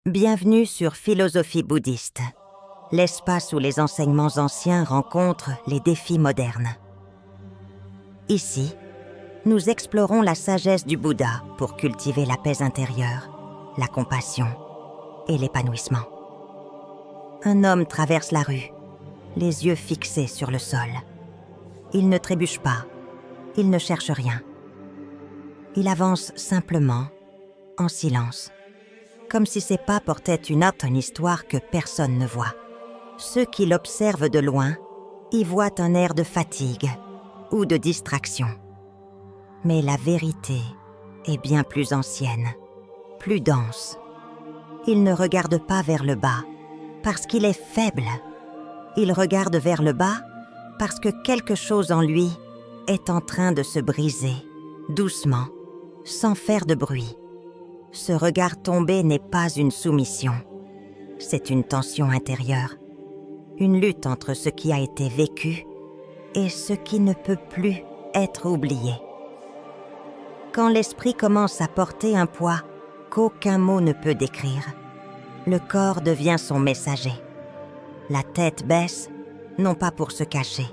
Bienvenue sur Philosophie bouddhiste, l'espace où les enseignements anciens rencontrent les défis modernes. Ici, nous explorons la sagesse du Bouddha pour cultiver la paix intérieure, la compassion et l'épanouissement. Un homme traverse la rue, les yeux fixés sur le sol. Il ne trébuche pas, il ne cherche rien. Il avance simplement, en silence, comme si ses pas portaient une histoire que personne ne voit. Ceux qui l'observent de loin y voient un air de fatigue ou de distraction. Mais la vérité est bien plus ancienne, plus dense. Il ne regarde pas vers le bas parce qu'il est faible. Il regarde vers le bas parce que quelque chose en lui est en train de se briser, doucement, sans faire de bruit. Ce regard tombé n'est pas une soumission. C'est une tension intérieure, une lutte entre ce qui a été vécu et ce qui ne peut plus être oublié. Quand l'esprit commence à porter un poids qu'aucun mot ne peut décrire, le corps devient son messager. La tête baisse, non pas pour se cacher,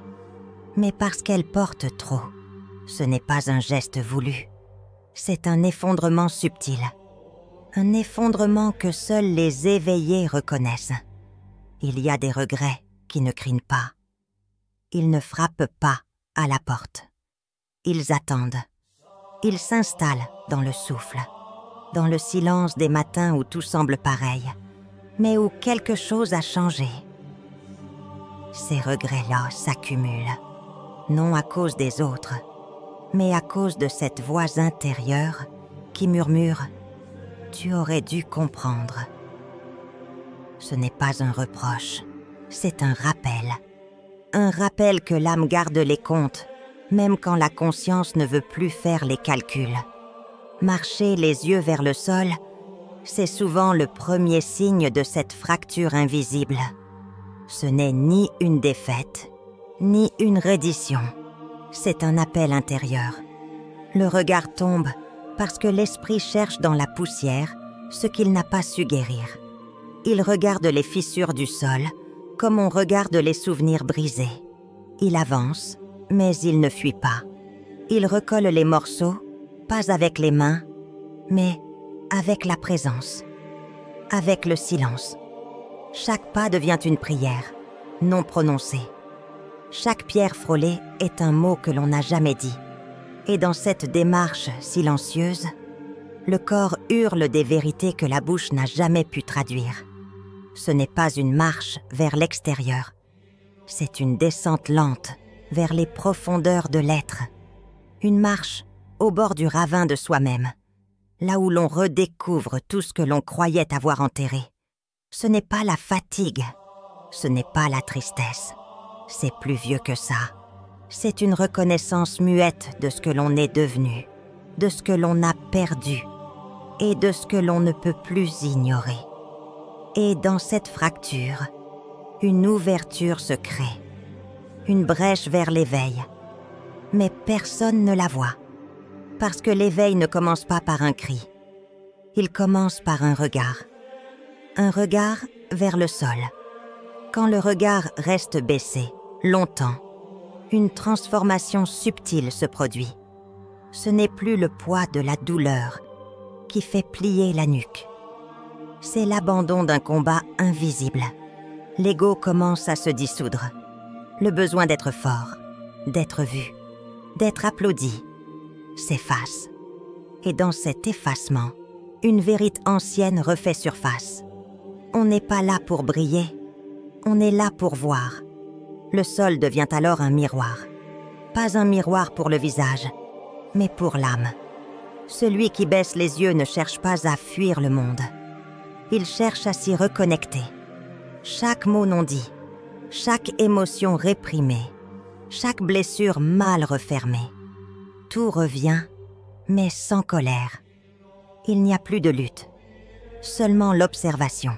mais parce qu'elle porte trop. Ce n'est pas un geste voulu, c'est un effondrement subtil. Un effondrement que seuls les éveillés reconnaissent. Il y a des regrets qui ne crient pas. Ils ne frappent pas à la porte. Ils attendent. Ils s'installent dans le souffle, dans le silence des matins où tout semble pareil, mais où quelque chose a changé. Ces regrets-là s'accumulent, non à cause des autres, mais à cause de cette voix intérieure qui murmure « Tu aurais dû comprendre ». Ce n'est pas un reproche, c'est un rappel que l'âme garde les comptes, même quand la conscience ne veut plus faire les calculs. Marcher les yeux vers le sol, c'est souvent le premier signe de cette fracture invisible. Ce n'est ni une défaite, ni une reddition. C'est un appel intérieur. Le regard tombe parce que l'esprit cherche dans la poussière ce qu'il n'a pas su guérir. Il regarde les fissures du sol comme on regarde les souvenirs brisés. Il avance, mais il ne fuit pas. Il recolle les morceaux, pas avec les mains, mais avec la présence, avec le silence. Chaque pas devient une prière, non prononcée. Chaque pierre frôlée est un mot que l'on n'a jamais dit. Et dans cette démarche silencieuse, le corps hurle des vérités que la bouche n'a jamais pu traduire. Ce n'est pas une marche vers l'extérieur, c'est une descente lente vers les profondeurs de l'être. Une marche au bord du ravin de soi-même, là où l'on redécouvre tout ce que l'on croyait avoir enterré. Ce n'est pas la fatigue, ce n'est pas la tristesse, c'est plus vieux que ça. C'est une reconnaissance muette de ce que l'on est devenu, de ce que l'on a perdu et de ce que l'on ne peut plus ignorer. Et dans cette fracture, une ouverture se crée, une brèche vers l'éveil. Mais personne ne la voit, parce que l'éveil ne commence pas par un cri. Il commence par un regard vers le sol. Quand le regard reste baissé, longtemps, une transformation subtile se produit. Ce n'est plus le poids de la douleur qui fait plier la nuque. C'est l'abandon d'un combat invisible. L'ego commence à se dissoudre. Le besoin d'être fort, d'être vu, d'être applaudi, s'efface. Et dans cet effacement, une vérité ancienne refait surface. On n'est pas là pour briller, on est là pour voir. Le sol devient alors un miroir. Pas un miroir pour le visage, mais pour l'âme. Celui qui baisse les yeux ne cherche pas à fuir le monde. Il cherche à s'y reconnecter. Chaque mot non dit, chaque émotion réprimée, chaque blessure mal refermée. Tout revient, mais sans colère. Il n'y a plus de lutte, seulement l'observation.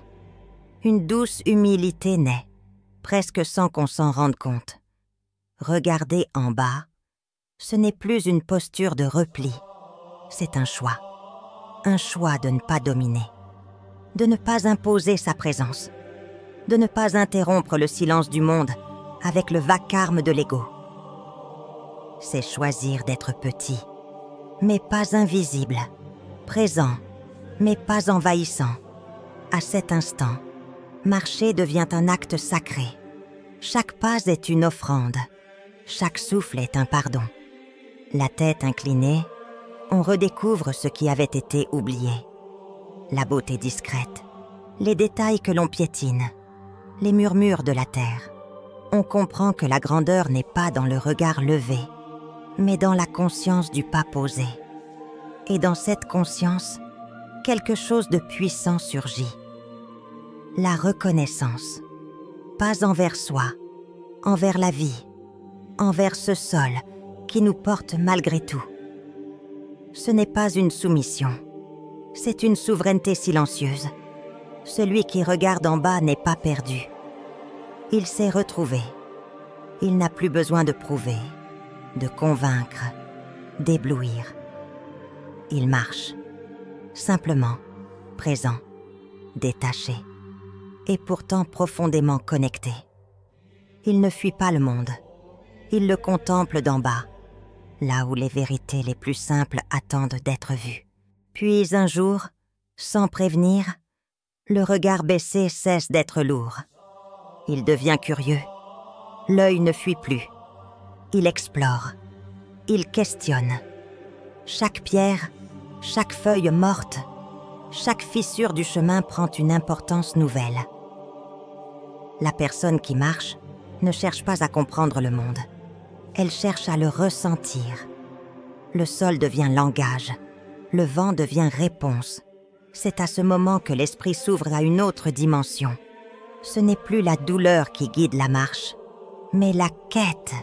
Une douce humilité naît, presque sans qu'on s'en rende compte. Regarder en bas, ce n'est plus une posture de repli, c'est un choix de ne pas dominer, de ne pas imposer sa présence, de ne pas interrompre le silence du monde avec le vacarme de l'ego. C'est choisir d'être petit, mais pas invisible, présent, mais pas envahissant. À cet instant, marcher devient un acte sacré. Chaque pas est une offrande, chaque souffle est un pardon. La tête inclinée, on redécouvre ce qui avait été oublié. La beauté discrète, les détails que l'on piétine, les murmures de la terre. On comprend que la grandeur n'est pas dans le regard levé, mais dans la conscience du pas posé. Et dans cette conscience, quelque chose de puissant surgit. La reconnaissance, pas envers soi, envers la vie, envers ce sol qui nous porte malgré tout. Ce n'est pas une soumission, c'est une souveraineté silencieuse. Celui qui regarde en bas n'est pas perdu. Il s'est retrouvé. Il n'a plus besoin de prouver, de convaincre, d'éblouir. Il marche, simplement, présent, détaché, et pourtant profondément connecté. Il ne fuit pas le monde. Il le contemple d'en bas, là où les vérités les plus simples attendent d'être vues. Puis un jour, sans prévenir, le regard baissé cesse d'être lourd. Il devient curieux. L'œil ne fuit plus. Il explore. Il questionne. Chaque pierre, chaque feuille morte, chaque fissure du chemin prend une importance nouvelle. La personne qui marche ne cherche pas à comprendre le monde. Elle cherche à le ressentir. Le sol devient langage. Le vent devient réponse. C'est à ce moment que l'esprit s'ouvre à une autre dimension. Ce n'est plus la douleur qui guide la marche, mais la quête.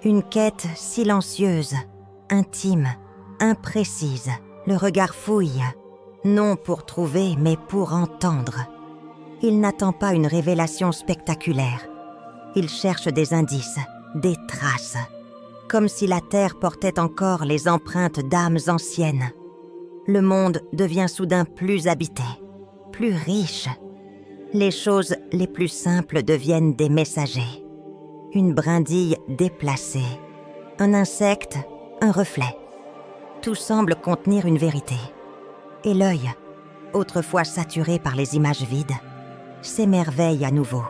Une quête silencieuse, intime, imprécise. Le regard fouille, non pour trouver, mais pour entendre. Il n'attend pas une révélation spectaculaire. Il cherche des indices, des traces, comme si la terre portait encore les empreintes d'âmes anciennes. Le monde devient soudain plus habité, plus riche. Les choses les plus simples deviennent des messagers. Une brindille déplacée, un insecte, un reflet. Tout semble contenir une vérité. Et l'œil, autrefois saturé par les images vides, s'émerveille à nouveau.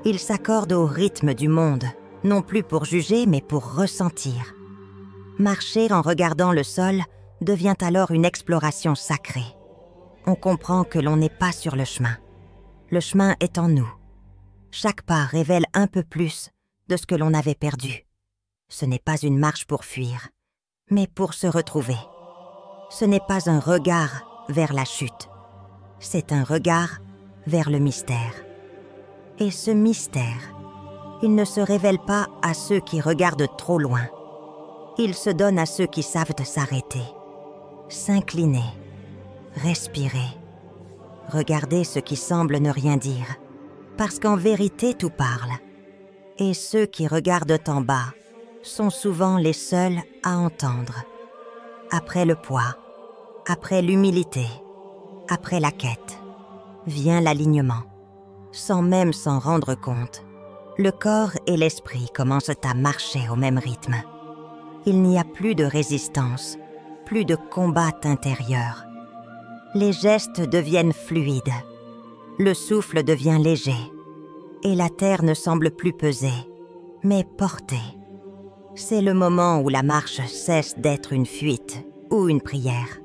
Il s'accorde au rythme du monde, non plus pour juger, mais pour ressentir. Marcher en regardant le sol devient alors une exploration sacrée. On comprend que l'on n'est pas sur le chemin. Le chemin est en nous. Chaque pas révèle un peu plus de ce que l'on avait perdu. Ce n'est pas une marche pour fuir, mais pour se retrouver. Ce n'est pas un regard vers la chute. C'est un regard vers le mystère. Et ce mystère, il ne se révèle pas à ceux qui regardent trop loin. Il se donne à ceux qui savent s'arrêter, s'incliner, respirer, regarder ce qui semble ne rien dire, parce qu'en vérité tout parle. Et ceux qui regardent en bas sont souvent les seuls à entendre. Après le poids, après l'humilité, après la quête, vient l'alignement. Sans même s'en rendre compte, le corps et l'esprit commencent à marcher au même rythme. Il n'y a plus de résistance, plus de combat intérieur. Les gestes deviennent fluides, le souffle devient léger, et la terre ne semble plus peser, mais porter. C'est le moment où la marche cesse d'être une fuite ou une prière.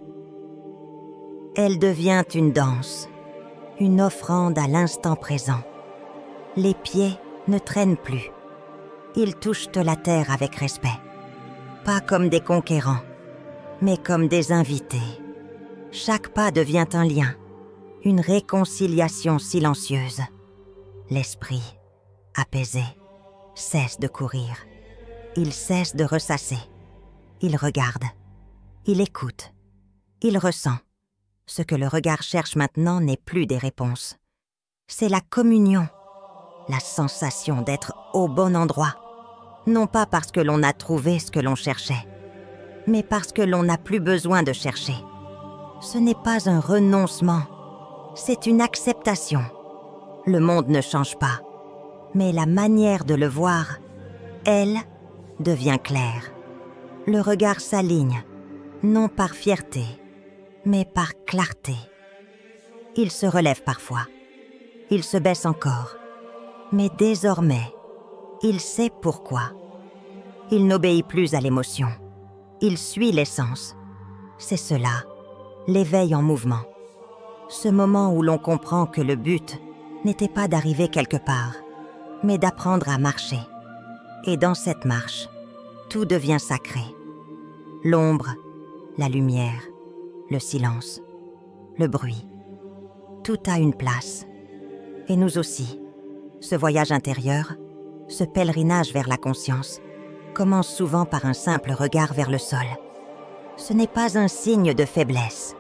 Elle devient une danse, une offrande à l'instant présent. Les pieds ne traînent plus. Ils touchent la terre avec respect. Pas comme des conquérants, mais comme des invités. Chaque pas devient un lien, une réconciliation silencieuse. L'esprit, apaisé, cesse de courir. Il cesse de ressasser. Il regarde. Il écoute. Il ressent. Ce que le regard cherche maintenant n'est plus des réponses. C'est la communion, la sensation d'être au bon endroit. Non pas parce que l'on a trouvé ce que l'on cherchait, mais parce que l'on n'a plus besoin de chercher. Ce n'est pas un renoncement, C'est une acceptation. Le monde ne change pas, mais la manière de le voir, elle, devient claire. Le regard s'aligne, non par fierté, mais par clarté. Il se relève parfois, il se baisse encore, mais désormais, il sait pourquoi. Il n'obéit plus à l'émotion, il suit l'essence. C'est cela, l'éveil en mouvement. Ce moment où l'on comprend que le but n'était pas d'arriver quelque part, mais d'apprendre à marcher. Et dans cette marche, tout devient sacré. L'ombre, la lumière, le silence, le bruit. Tout a une place. Et nous aussi. Ce voyage intérieur, ce pèlerinage vers la conscience, commence souvent par un simple regard vers le sol. Ce n'est pas un signe de faiblesse.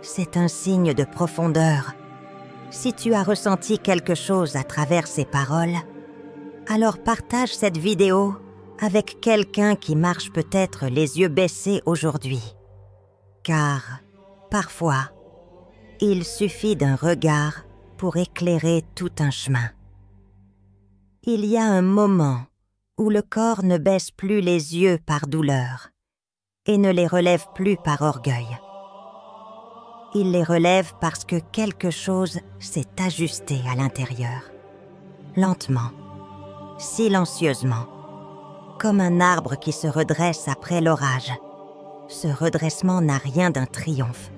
C'est un signe de profondeur. Si tu as ressenti quelque chose à travers ces paroles, alors partage cette vidéo avec quelqu'un qui marche peut-être les yeux baissés aujourd'hui. Car, parfois, il suffit d'un regard pour éclairer tout un chemin. Il y a un moment où le corps ne baisse plus les yeux par douleur et ne les relève plus par orgueil. Il les relève parce que quelque chose s'est ajusté à l'intérieur. Lentement, silencieusement, comme un arbre qui se redresse après l'orage. Ce redressement n'a rien d'un triomphe,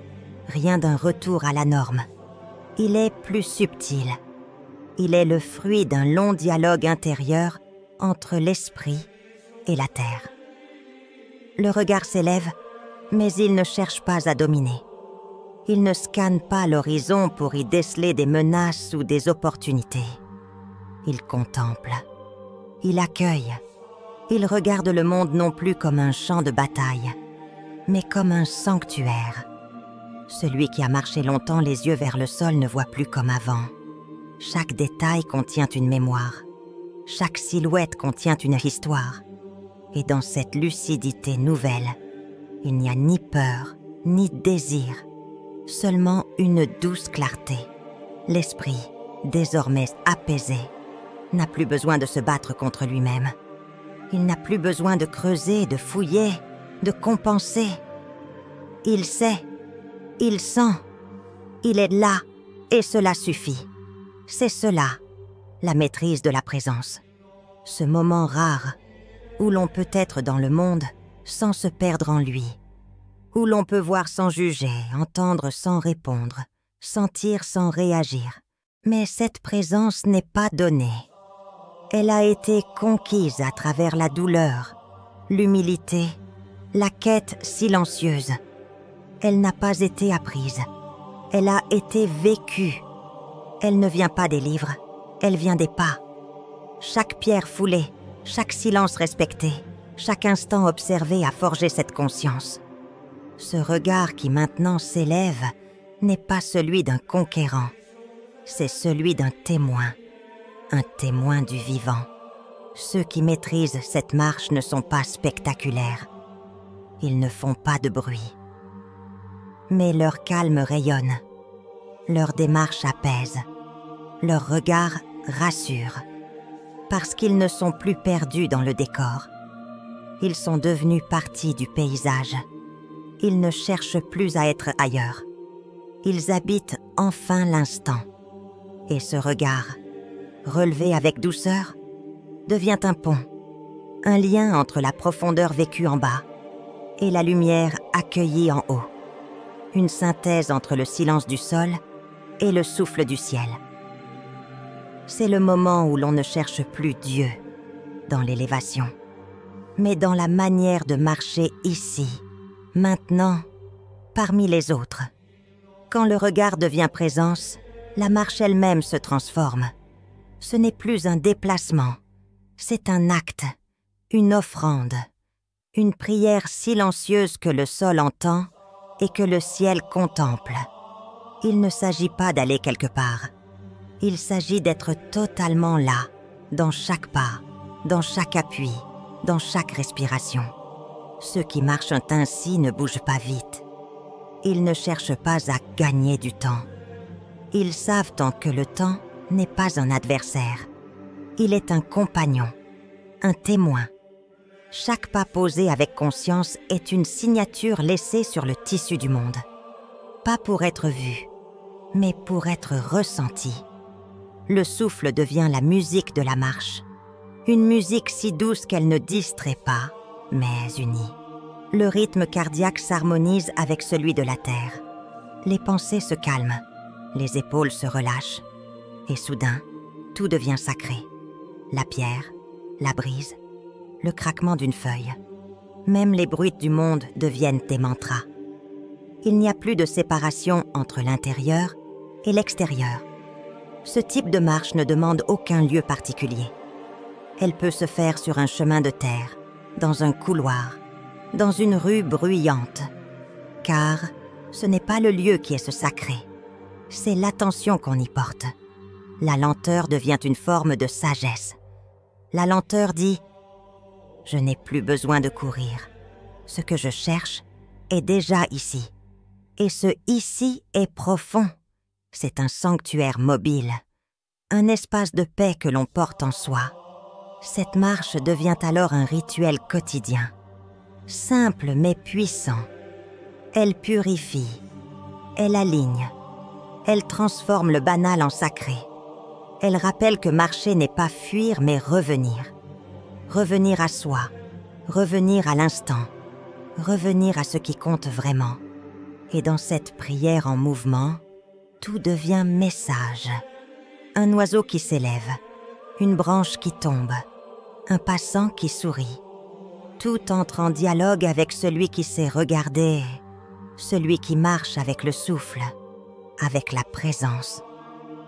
rien d'un retour à la norme. Il est plus subtil. Il est le fruit d'un long dialogue intérieur entre l'esprit et la terre. Le regard s'élève, mais il ne cherche pas à dominer. Il ne scanne pas l'horizon pour y déceler des menaces ou des opportunités. Il contemple. Il accueille. Il regarde le monde non plus comme un champ de bataille, mais comme un sanctuaire. Celui qui a marché longtemps les yeux vers le sol ne voit plus comme avant. Chaque détail contient une mémoire. Chaque silhouette contient une histoire. Et dans cette lucidité nouvelle, il n'y a ni peur, ni désir, seulement une douce clarté. L'esprit, désormais apaisé, n'a plus besoin de se battre contre lui-même. Il n'a plus besoin de creuser, de fouiller, de compenser. Il sait, il sent, il est là, et cela suffit. C'est cela, la maîtrise de la présence. Ce moment rare où l'on peut être dans le monde sans se perdre en lui, où l'on peut voir sans juger, entendre sans répondre, sentir sans réagir. Mais cette présence n'est pas donnée. Elle a été conquise à travers la douleur, l'humilité, la quête silencieuse. Elle n'a pas été apprise. Elle a été vécue. Elle ne vient pas des livres, elle vient des pas. Chaque pierre foulée, chaque silence respecté, chaque instant observé a forgé cette conscience. Ce regard qui maintenant s'élève n'est pas celui d'un conquérant, c'est celui d'un témoin. Un témoin du vivant. Ceux qui maîtrisent cette marche ne sont pas spectaculaires. Ils ne font pas de bruit. Mais leur calme rayonne. Leur démarche apaise. Leur regard rassure. Parce qu'ils ne sont plus perdus dans le décor. Ils sont devenus partie du paysage. Ils ne cherchent plus à être ailleurs. Ils habitent enfin l'instant. Et ce regard, relevé avec douceur, devient un pont, un lien entre la profondeur vécue en bas et la lumière accueillie en haut, une synthèse entre le silence du sol et le souffle du ciel. C'est le moment où l'on ne cherche plus Dieu dans l'élévation, mais dans la manière de marcher ici, maintenant, parmi les autres. Quand le regard devient présence, la marche elle-même se transforme. Ce n'est plus un déplacement, c'est un acte, une offrande, une prière silencieuse que le sol entend et que le ciel contemple. Il ne s'agit pas d'aller quelque part, il s'agit d'être totalement là, dans chaque pas, dans chaque appui, dans chaque respiration. Ceux qui marchent ainsi ne bougent pas vite. Ils ne cherchent pas à gagner du temps. Ils savent tant que le temps n'est pas un adversaire. Il est un compagnon, un témoin. Chaque pas posé avec conscience est une signature laissée sur le tissu du monde. Pas pour être vu, mais pour être ressenti. Le souffle devient la musique de la marche. Une musique si douce qu'elle ne distrait pas, mais unie. Le rythme cardiaque s'harmonise avec celui de la terre. Les pensées se calment, les épaules se relâchent. Et soudain, tout devient sacré. La pierre, la brise, le craquement d'une feuille. Même les bruits du monde deviennent des mantras. Il n'y a plus de séparation entre l'intérieur et l'extérieur. Ce type de marche ne demande aucun lieu particulier. Elle peut se faire sur un chemin de terre, dans un couloir, dans une rue bruyante. Car ce n'est pas le lieu qui est ce sacré, c'est l'attention qu'on y porte. La lenteur devient une forme de sagesse. La lenteur dit « Je n'ai plus besoin de courir. Ce que je cherche est déjà ici. Et ce ici est profond. C'est un sanctuaire mobile, un espace de paix que l'on porte en soi. » Cette marche devient alors un rituel quotidien, simple mais puissant. Elle purifie, elle aligne, elle transforme le banal en sacré. Elle rappelle que marcher n'est pas fuir mais revenir. Revenir à soi, revenir à l'instant, revenir à ce qui compte vraiment. Et dans cette prière en mouvement, tout devient message. Un oiseau qui s'élève, une branche qui tombe, un passant qui sourit. Tout entre en dialogue avec celui qui sait regarder, celui qui marche avec le souffle, avec la présence,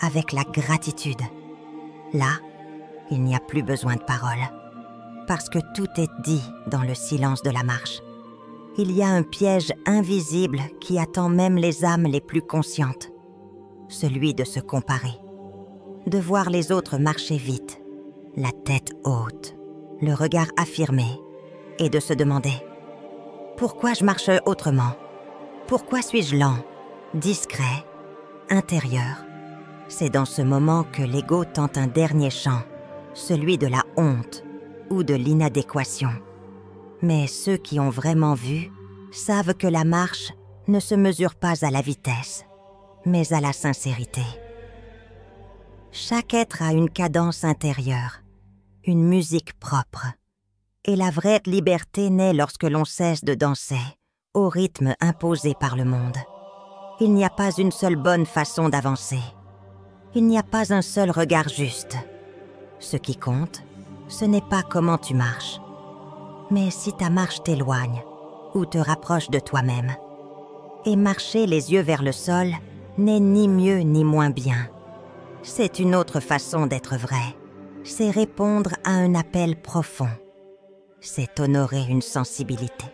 avec la gratitude. Là, il n'y a plus besoin de paroles, parce que tout est dit dans le silence de la marche. Il y a un piège invisible qui attend même les âmes les plus conscientes, celui de se comparer, de voir les autres marcher vite, la tête haute, le regard affirmé, et de se demander « Pourquoi je marche autrement? Pourquoi suis-je lent, discret, intérieur ?» C'est dans ce moment que l'ego tente un dernier chant, celui de la honte ou de l'inadéquation. Mais ceux qui ont vraiment vu savent que la marche ne se mesure pas à la vitesse, mais à la sincérité. Chaque être a une cadence intérieure, une musique propre. Et la vraie liberté naît lorsque l'on cesse de danser au rythme imposé par le monde. Il n'y a pas une seule bonne façon d'avancer. Il n'y a pas un seul regard juste. Ce qui compte, ce n'est pas comment tu marches, mais si ta marche t'éloigne ou te rapproche de toi-même. Et marcher les yeux vers le sol n'est ni mieux ni moins bien. C'est une autre façon d'être vrai. C'est répondre à un appel profond. C'est honorer une sensibilité.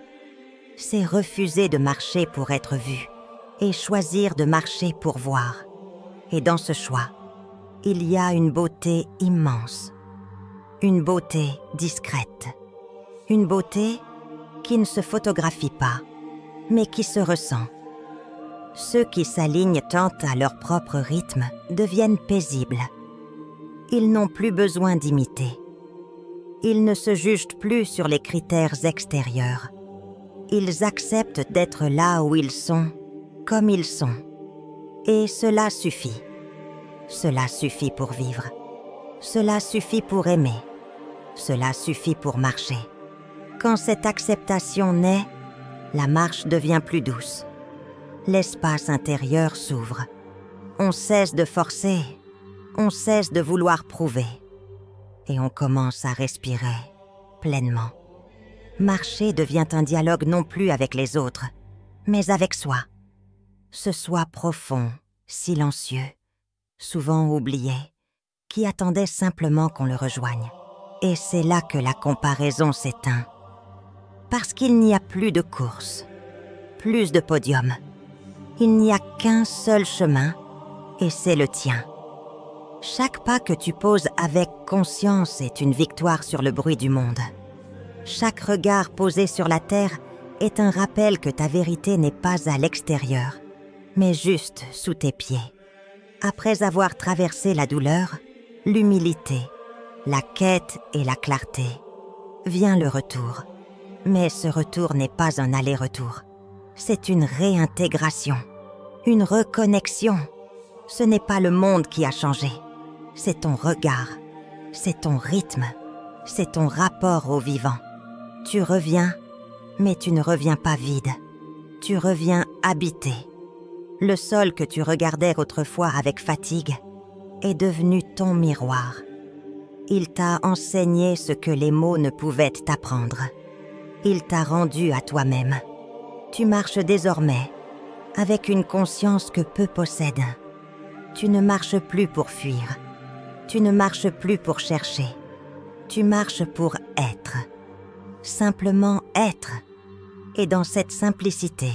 C'est refuser de marcher pour être vu et choisir de marcher pour voir. Et dans ce choix, il y a une beauté immense. Une beauté discrète. Une beauté qui ne se photographie pas, mais qui se ressent. Ceux qui s'alignent tant à leur propre rythme deviennent paisibles. Ils n'ont plus besoin d'imiter. Ils ne se jugent plus sur les critères extérieurs. Ils acceptent d'être là où ils sont, comme ils sont. Et cela suffit. Cela suffit pour vivre. Cela suffit pour aimer. Cela suffit pour marcher. Quand cette acceptation naît, la marche devient plus douce. L'espace intérieur s'ouvre. On cesse de forcer. On cesse de vouloir prouver. Et on commence à respirer pleinement. Marcher devient un dialogue non plus avec les autres, mais avec soi. Ce soi profond, silencieux, souvent oublié, qui attendait simplement qu'on le rejoigne. Et c'est là que la comparaison s'éteint. Parce qu'il n'y a plus de course, plus de podium. Il n'y a qu'un seul chemin, et c'est le tien. Chaque pas que tu poses avec conscience est une victoire sur le bruit du monde. Chaque regard posé sur la terre est un rappel que ta vérité n'est pas à l'extérieur, mais juste sous tes pieds. Après avoir traversé la douleur, l'humilité, la quête et la clarté, vient le retour. Mais ce retour n'est pas un aller-retour. C'est une réintégration, une reconnexion. Ce n'est pas le monde qui a changé. C'est ton regard, c'est ton rythme, c'est ton rapport au vivant. Tu reviens, mais tu ne reviens pas vide. Tu reviens habité. Le sol que tu regardais autrefois avec fatigue est devenu ton miroir. Il t'a enseigné ce que les mots ne pouvaient t'apprendre. Il t'a rendu à toi-même. Tu marches désormais avec une conscience que peu possèdent. Tu ne marches plus pour fuir. Tu ne marches plus pour chercher. Tu marches pour être. Simplement être. Et dans cette simplicité,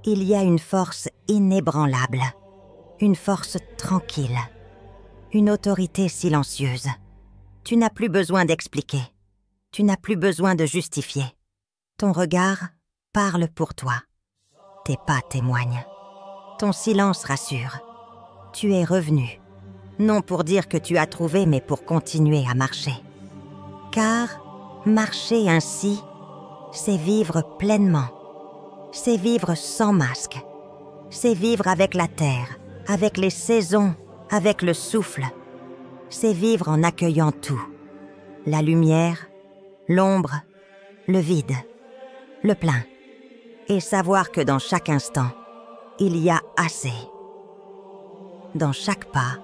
il y a une force inébranlable, une force tranquille, une autorité silencieuse. Tu n'as plus besoin d'expliquer. Tu n'as plus besoin de justifier. Ton regard parle pour toi. Tes pas témoignent. Ton silence rassure. Tu es revenu, non pour dire que tu as trouvé, mais pour continuer à marcher. Car marcher ainsi, c'est vivre pleinement. C'est vivre sans masque. C'est vivre avec la terre, avec les saisons, avec le souffle. C'est vivre en accueillant tout. La lumière, l'ombre, le vide, le plein. Et savoir que dans chaque instant, il y a assez. Dans chaque pas,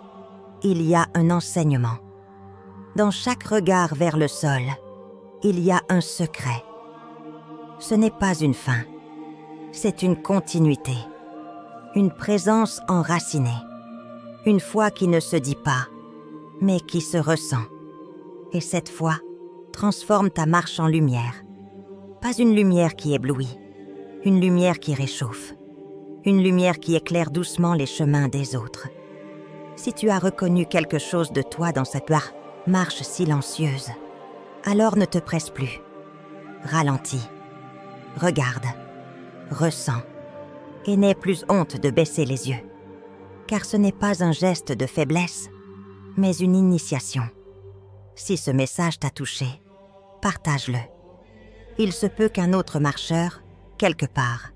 il y a un enseignement. Dans chaque regard vers le sol, il y a un secret. Ce n'est pas une fin, c'est une continuité, une présence enracinée, une foi qui ne se dit pas, mais qui se ressent. Et cette foi transforme ta marche en lumière. Pas une lumière qui éblouit, une lumière qui réchauffe, une lumière qui éclaire doucement les chemins des autres. Si tu as reconnu quelque chose de toi dans cette marche silencieuse, alors ne te presse plus. Ralentis, regarde, ressens, et n'aie plus honte de baisser les yeux. Car ce n'est pas un geste de faiblesse, mais une initiation. Si ce message t'a touché, partage-le. Il se peut qu'un autre marcheur, quelque part,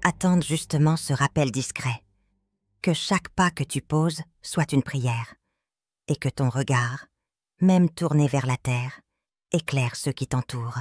attende justement ce rappel discret. Que chaque pas que tu poses soit une prière, et que ton regard, même tourné vers la terre, éclaire ceux qui t'entourent.